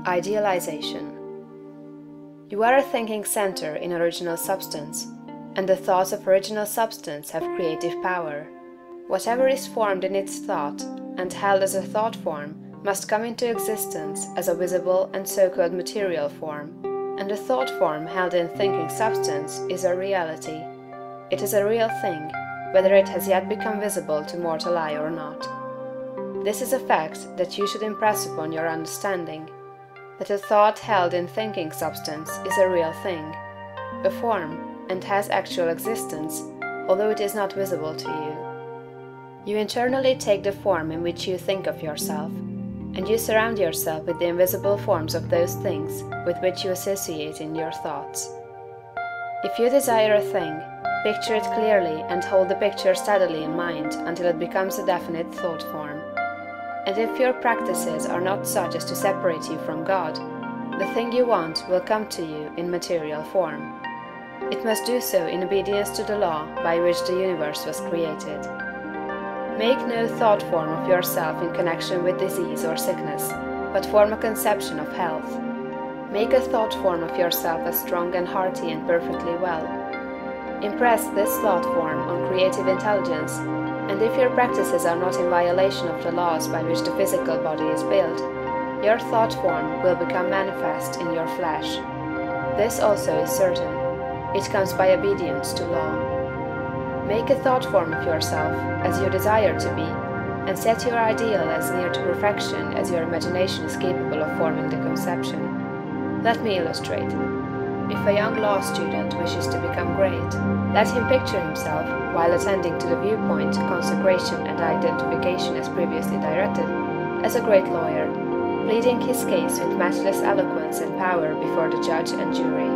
Idealization. You are a thinking center in original substance, and the thoughts of original substance have creative power. Whatever is formed in its thought, and held as a thought form, must come into existence as a visible and so-called material form, and a thought form held in thinking substance is a reality. It is a real thing, whether it has yet become visible to mortal eye or not. This is a fact that you should impress upon your understanding, that a thought held in thinking substance is a real thing, a form, and has actual existence, although it is not visible to you. You internally take the form in which you think of yourself, and you surround yourself with the invisible forms of those things with which you associate in your thoughts. If you desire a thing, picture it clearly and hold the picture steadily in mind until it becomes a definite thought form. And if your practices are not such as to separate you from God, the thing you want will come to you in material form. It must do so in obedience to the law by which the universe was created. Make no thought form of yourself in connection with disease or sickness, but form a conception of health. Make a thought form of yourself as strong and hearty and perfectly well. Impress this thought form on creative intelligence, and if your practices are not in violation of the laws by which the physical body is built, your thought form will become manifest in your flesh. This also is certain. It comes by obedience to law. Make a thought form of yourself as you desire to be, and set your ideal as near to perfection as your imagination is capable of forming the conception. Let me illustrate. If a young law student wishes to become great, let him picture himself, while attending to the viewpoint, consecration, and identification as previously directed, as a great lawyer, pleading his case with matchless eloquence and power before the judge and jury,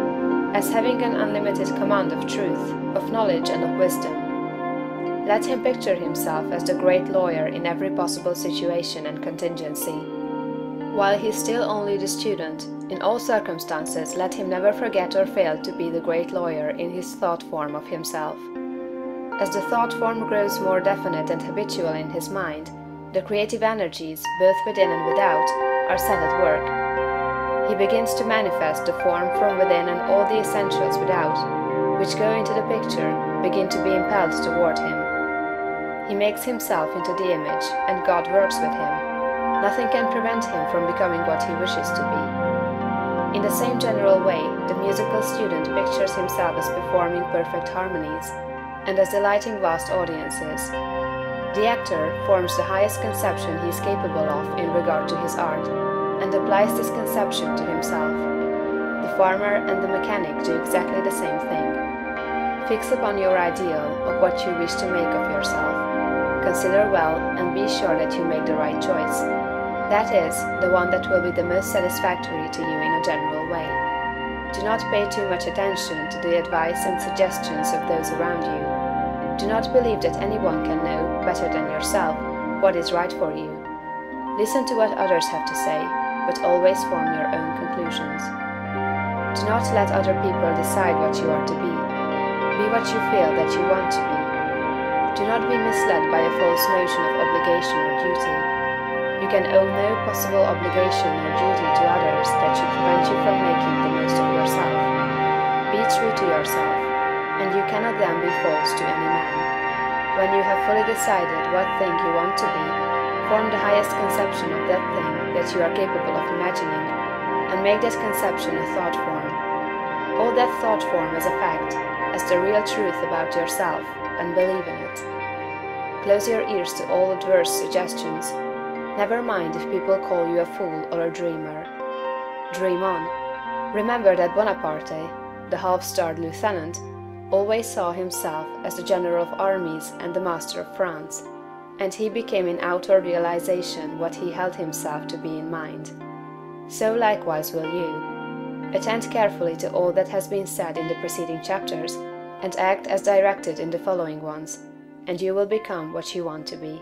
as having an unlimited command of truth, of knowledge, and of wisdom. Let him picture himself as the great lawyer in every possible situation and contingency. While he is still only the student, in all circumstances let him never forget or fail to be the great lawyer in his thought form of himself. As the thought form grows more definite and habitual in his mind, the creative energies, both within and without, are set at work. He begins to manifest the form from within, and all the essentials without, which go into the picture, begin to be impelled toward him. He makes himself into the image, and God works with him. Nothing can prevent him from becoming what he wishes to be. In the same general way, the musical student pictures himself as performing perfect harmonies, and as delighting vast audiences. The actor forms the highest conception he is capable of in regard to his art, and applies this conception to himself. The farmer and the mechanic do exactly the same thing. Fix upon your ideal of what you wish to make of yourself. Consider well and be sure that you make the right choice. That is, the one that will be the most satisfactory to you in a general way. Do not pay too much attention to the advice and suggestions of those around you. Do not believe that anyone can know, better than yourself, what is right for you. Listen to what others have to say, but always form your own conclusions. Do not let other people decide what you are to be. Be what you feel that you want to be. Do not be misled by a false notion of obligation or duty. You can owe no possible obligation or duty to others that should prevent you from making the most of yourself. Be true to yourself, and you cannot then be false to any man. When you have fully decided what thing you want to be, form the highest conception of that thing that you are capable of imagining, and make that conception a thought form. Hold that thought form as a fact, as the real truth about yourself, and believe in it. Close your ears to all adverse suggestions. Never mind if people call you a fool or a dreamer. Dream on. Remember that Bonaparte, the half-starved lieutenant, always saw himself as the general of armies and the master of France, and he became in outward realization what he held himself to be in mind. So likewise will you. Attend carefully to all that has been said in the preceding chapters, and act as directed in the following ones, and you will become what you want to be.